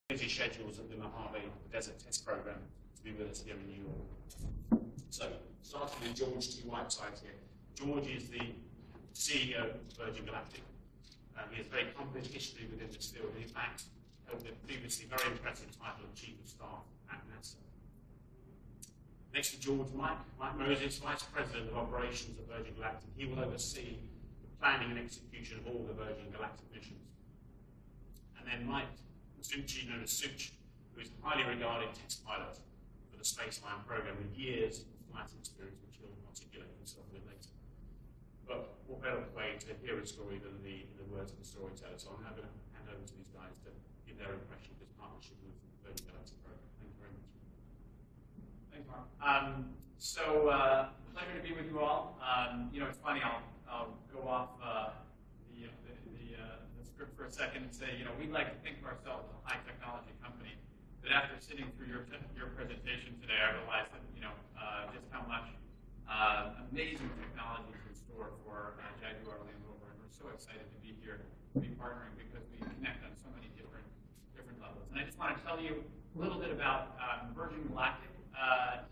busy schedules of the Mojave Desert Test Program to be with us here in New York. So, starting with George T. Whiteside here. George is the CEO of Virgin Galactic. He has a very accomplished history within this field, and in fact, held the previously very impressive title of Chief of Staff at NASA. Next to George, Mike Moses, Vice President of Operations at Virgin Galactic. He will oversee the planning and execution of all the Virgin Galactic missions. And then Mike Suchi, known as Such, who is a highly regarded test pilot for the Spaceline program with years of flight experience, which he'll articulate himself a bit later. But what better way to hear a story than the words of the storyteller? So I'm now going to hand over to these guys to give their impression of this partnership with the Virgin Galactic program. Thank you very much. Thanks, Mark. Pleasure to be with you all. It's funny. I'll go off the script for a second and say, we'd like to think of ourselves as a high technology company. But after sitting through your presentation today, I realized that just how much amazing technology is in store for Jaguar Land Rover, and we're so excited to be here, to be partnering, because we connect on so many different levels. And I just want to tell you a little bit about Virgin Galactic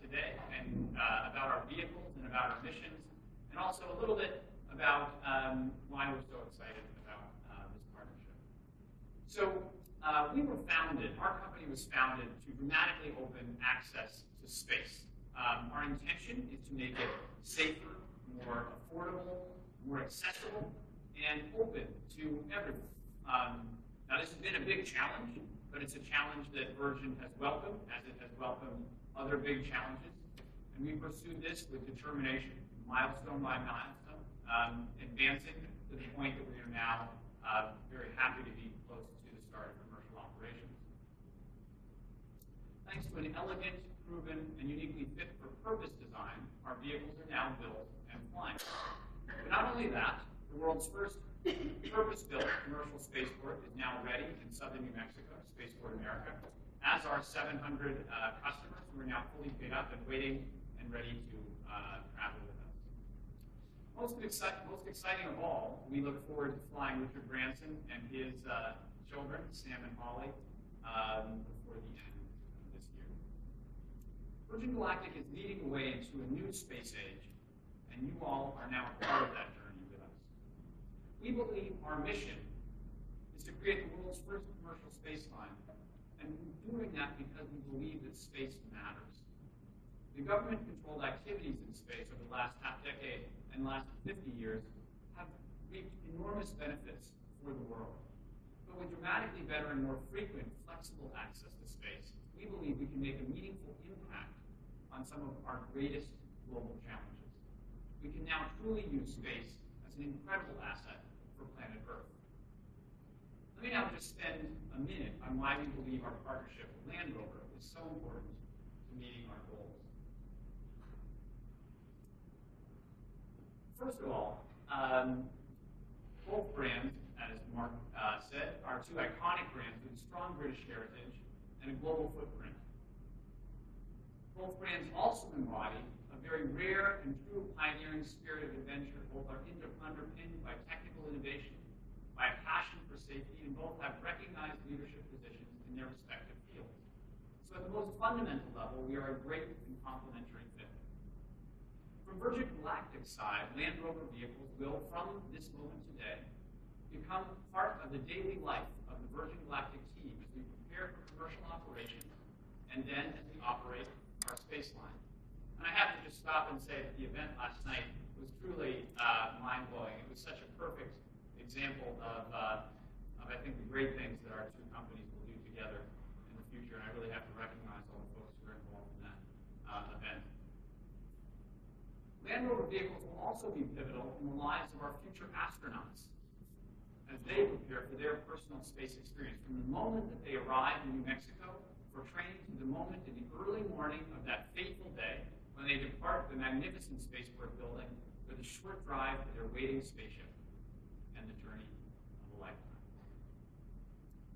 today, and about our vehicles and about our missions, and also a little bit about why we're so excited about this partnership. So our company was founded to dramatically open access to space. Our intention is to make it safer, more affordable, more accessible, and open to everyone. Now, this has been a big challenge, but it's a challenge that Virgin has welcomed, as it has welcomed other big challenges. And we pursued this with determination, milestone by milestone, advancing to the point that we are now very happy to be close to the start of commercial operations. Thanks to an elegant, proven, and uniquely fit-for-purpose design, our vehicles are now built and flying. But not only that, the world's first purpose-built commercial spaceport is now ready in southern New Mexico, Spaceport America, as are 700 customers who are now fully paid up and waiting and ready to travel with us. Most exciting of all, we look forward to flying Richard Branson and his children, Sam and Holly, before the end of this year. Virgin Galactic is leading the way into a new space age, and you all are now a part of that journey with us. We believe our mission is to create the world's first commercial space line, and we're doing that because we believe that space matters. The government-controlled activities in space over the last half-decade and last 50 years have reaped enormous benefits for the world. But with dramatically better and more frequent, flexible access to space, we believe we can make a meaningful impact on some of our greatest global challenges. We can now truly use space as an incredible asset for planet Earth. Let me now just spend a minute on why we believe our partnership with Land Rover is so important to meeting our goals. First of all, both brands, as Mark said, are two iconic brands with strong British heritage and a global footprint. Both brands also embody a very rare and true pioneering spirit of adventure. Both are underpinned by technical innovation, by a passion for safety, and both have recognized leadership positions in their respective fields. So at the most fundamental level, we are a great and complementary fit. From Virgin Galactic's side, Land Rover vehicles will, from this moment today, become part of the daily life of the Virgin Galactic team as we prepare for commercial operation, and then as we operate our space line. And I have to just stop and say that the event last night was truly mind-blowing. It was such a perfect example of I think, the great things that our two companies will do together in the future, and I really have to recognize all the folks who are involved in that event. Land Rover vehicles will also be pivotal in the lives of our future astronauts as they prepare for their personal space experience, from the moment that they arrive in New Mexico for training to the moment in the early morning of that fateful day when they depart the magnificent spaceport building with a short drive to their waiting spaceship and the journey of a lifetime.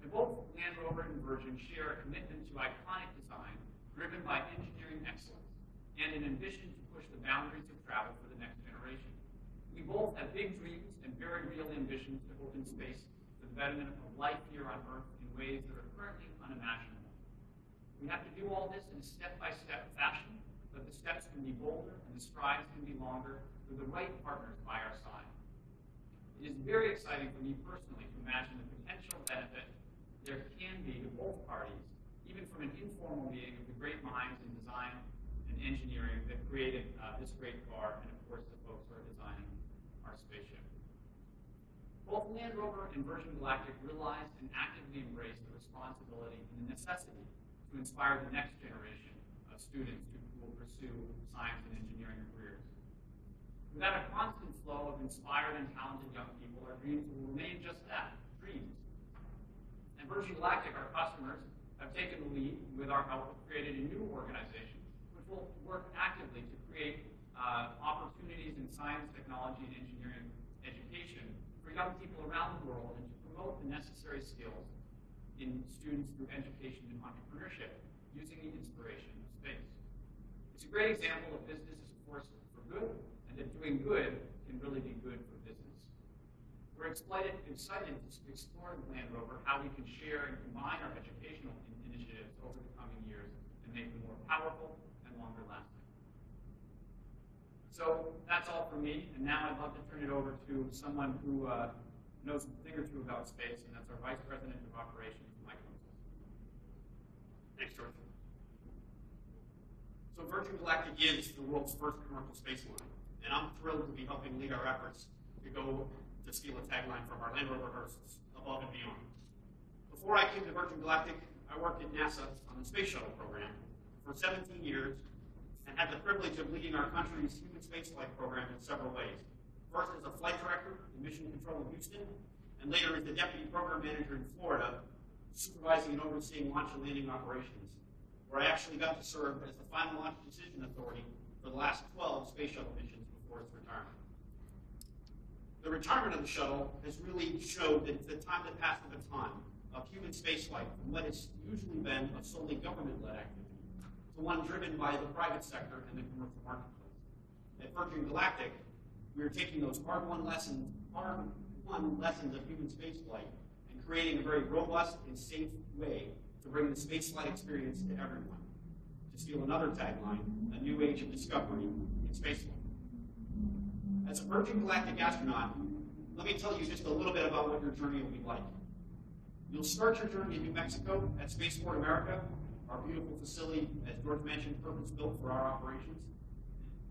And both Land Rover and Virgin share a commitment to iconic design driven by engineering excellence and an ambition to push the boundaries of travel for the next generation. We both have big dreams and very real ambitions to open space for the betterment of life here on Earth in ways that are currently unimaginable. We have to do all this in a step-by-step fashion, but the steps can be bolder and the strides can be longer with the right partners by our side. It is very exciting for me personally to imagine the potential benefit there can be to both parties, even from an informal meeting of the great minds in design and engineering that created this great car, and of course the folks who are designing our spaceship. Both Land Rover and Virgin Galactic realized and actively embraced the responsibility and the necessity to inspire the next generation of students who will pursue science and engineering careers. Without a constant flow of inspired and talented young people, our dreams will remain just that, dreams. And Virgin Galactic, our customers, have taken the lead with our help, created a new organization which will work actively to create opportunities in science, technology, and engineering education for young people around the world and to promote the necessary skills in students through education and entrepreneurship using the inspiration of space. It's a great example of business as a force for good, and that doing good can really be good for business. We're excited to explore with Land Rover how we can share and combine our educational initiatives over the coming years and make them more powerful and longer lasting. So that's all for me, and now I'd love to turn it over to someone who knows a thing or two about space, and that's our Vice President of Operations, Mike Russell. Thanks, George. So Virgin Galactic is the world's first commercial space line, and I'm thrilled to be helping lead our efforts to go to steal a tagline from our Land Rover rehearsals, above and beyond. Before I came to Virgin Galactic, I worked at NASA on the Space Shuttle program for 17 years and had the privilege of leading our country's human spaceflight program in several ways. First as a flight director in Mission Control in Houston, and later as the deputy program manager in Florida, supervising and overseeing launch and landing operations, where I actually got to serve as the final launch decision authority for the last 12 space shuttle missions before its retirement. The retirement of the shuttle has really showed that it's the time to pass the baton of human spaceflight from what has usually been a solely government-led activity to one driven by the private sector and the commercial marketplace. At Virgin Galactic, we are taking those hard-won lessons of human spaceflight and creating a very robust and safe way to bring the spaceflight experience to everyone. To steal another tagline, a new age of discovery in spaceflight. As a Virgin Galactic astronaut, let me tell you just a little bit about what your journey will be like. You'll start your journey in New Mexico at Spaceport America, our beautiful facility, as George mentioned, purpose-built for our operations.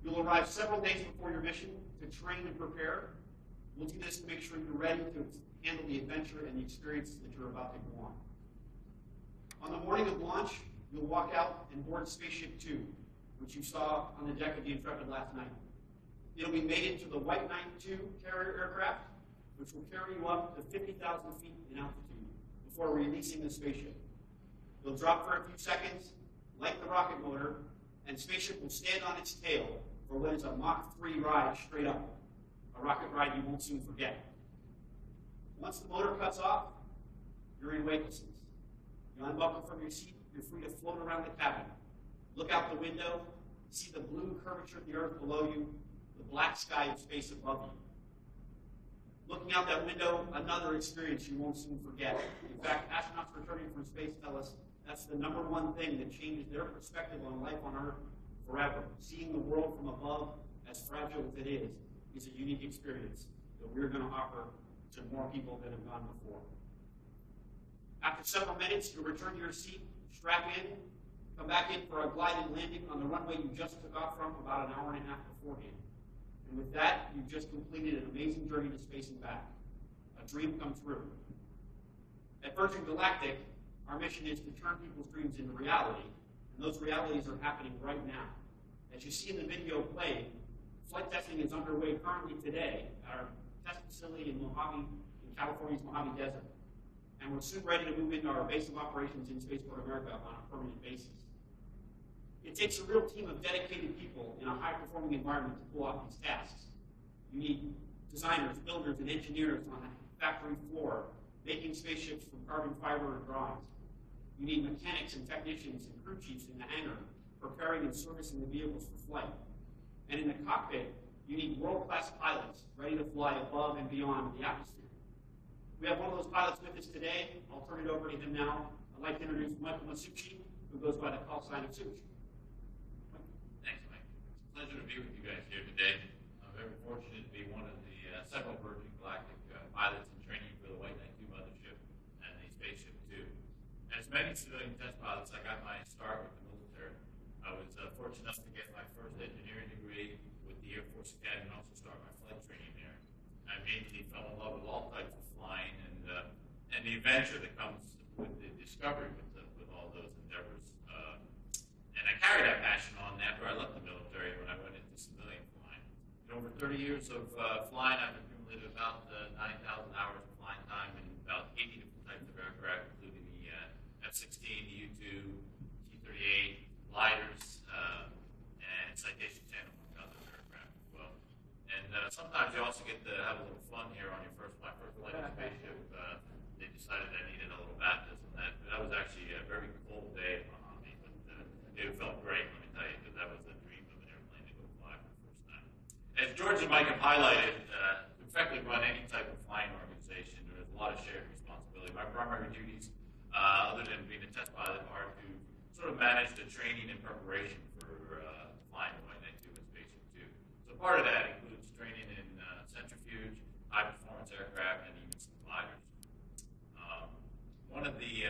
You'll arrive several days before your mission to train and prepare. We'll do this to make sure you're ready to handle the adventure and the experience that you're about to go on. On the morning of launch, you'll walk out and board Spaceship 2, which you saw on the deck of the Intrepid last night. It'll be mated to the White Knight 2 carrier aircraft, which will carry you up to 50,000 feet in altitude before releasing the spaceship. It'll drop for a few seconds, light the rocket motor, and Spaceship will stand on its tail for what is a Mach 3 ride straight up, a rocket ride you won't soon forget. Once the motor cuts off, you're in weightlessness. You unbuckle from your seat, you're free to float around the cabin. Look out the window, see the blue curvature of the Earth below you, the black sky of space above you. Looking out that window, another experience you won't soon forget. In fact, astronauts returning from space tell us that's the #1 thing that changes their perspective on life on Earth forever. Seeing the world from above, as fragile as it is a unique experience that we're going to offer to more people that have gone before. After several minutes, you'll return to your seat, strap in, come back in for a glided landing on the runway you just took off from about an hour and a half beforehand. And with that, you've just completed an amazing journey to space and back. A dream come true. At Virgin Galactic, our mission is to turn people's dreams into reality, and those realities are happening right now. As you see in the video playing, flight testing is underway currently today at our test facility in California's Mojave Desert. And we're soon ready to move into our base of operations in Spaceport America on a permanent basis. It takes a real team of dedicated people in a high-performing environment to pull off these tasks. You need designers, builders, and engineers on a factory floor, making spaceships from carbon fiber and drawings. You need mechanics and technicians and crew chiefs in the hangar, preparing and servicing the vehicles for flight. And in the cockpit, you need world-class pilots ready to fly above and beyond the atmosphere. We have one of those pilots with us today. I'll turn it over to him now. I'd like to introduce Michael Masucci, who goes by the call sign of Succi. Thanks, Mike. It's a pleasure to be with you guys here today. I'm very fortunate to be one of the several Virgin Galactic pilots in training for the White Knight 2 mothership and the Spaceship 2. As many civilian test pilots, I got my start with the military. I was fortunate enough to get my first engineering degree with the Air Force Academy and also start my flight training there. I immediately fell in love with all types of flying and the adventure that comes with the discovery with all those endeavors. And I carried that passion on after I left the military when I went into civilian flying. In over 30 years of flying, I've accumulated about 9,000 hours of flying time in about 80 different types of aircraft, including the F-16, the U-2, T-38, gliders, and Citation 10, among other aircraft as well. And sometimes you also get to have a little fun here on my first flight in a spaceship. They decided I needed a little baptism. That was actually a very cold day on me, but it felt great, let me tell you, because that was a dream of an airplane to go fly for the first time. As George and Mike have highlighted, to effectively run any type of flying organization, there is a lot of shared responsibility. My primary duties, other than being a test pilot, are to sort of manage the training and preparation for flying the White Knight 2 and Spaceship 2. So part of that includes training in centrifuge, high-performance aircraft, and even some gliders. One of the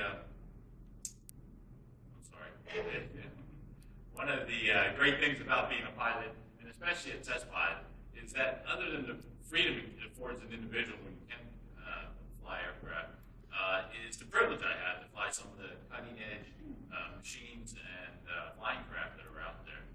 great things about being a pilot, and especially a test pilot, is that other than the freedom it affords an individual when you can fly aircraft, it's the privilege I have to fly some of the cutting-edge machines and flying craft that are out there.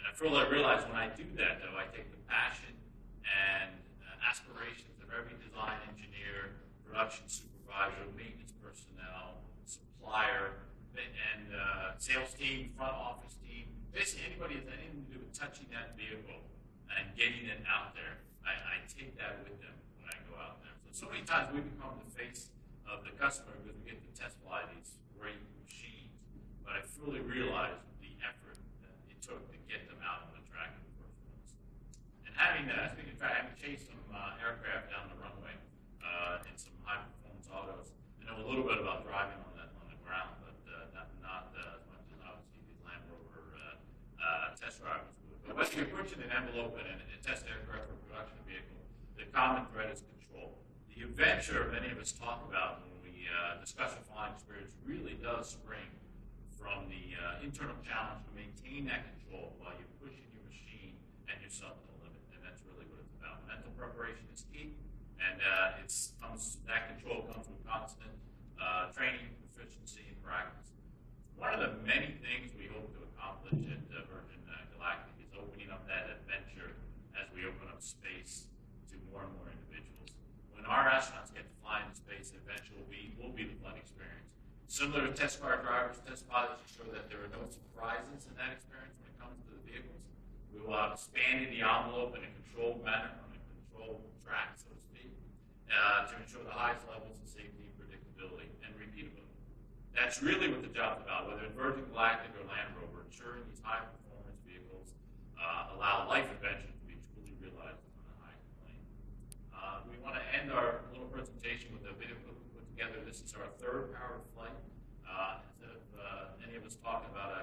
And I realize when I do that, though, I take the passion and aspirations of every design engineer, production supervisor, maintenance personnel, supplier, and sales team, front office team, basically anybody that has anything to do with touching that vehicle and getting it out there. I take that with them when I go out there. So many times we become the face of the customer because we get to test fly these great machines, but I fully realize the effort that it took to get them out on the track in the first place. And having chased some aircraft down the runway in some high-performance autos, I know a little bit about driving on the ground, but not as much as obviously these Land Rover test drivers would. But whether you're pushing an envelope in a test aircraft or production vehicle, the common thread is control. The adventure many of us talk about when we discuss a flying experience really does spring from the internal challenge to maintain that control while you're pushing your machine and yourself to the limit, and that's really what it's about. Mental preparation is key, and that control comes with constant training, proficiency, and practice. One of the many things we hope to accomplish at Virgin Galactic is opening up that adventure as we open up space to more and more individuals. When our astronauts get to fly into space, the adventure will be the fun experience. Similar to test car drivers, test pilots ensure that there are no surprises in that experience when it comes to the vehicles. We will have expanded the envelope in a controlled manner, on a controlled track, so to speak, to ensure the highest levels of safety, predictability, and repeatability. That's really what the job's about, whether it's Virgin Galactic or Land Rover, ensuring these high-performance vehicles allow life adventures to be truly realized on a high plane. We want to end our little presentation with a video clip we put together. This is our third powered flight. Instead of any of us talking about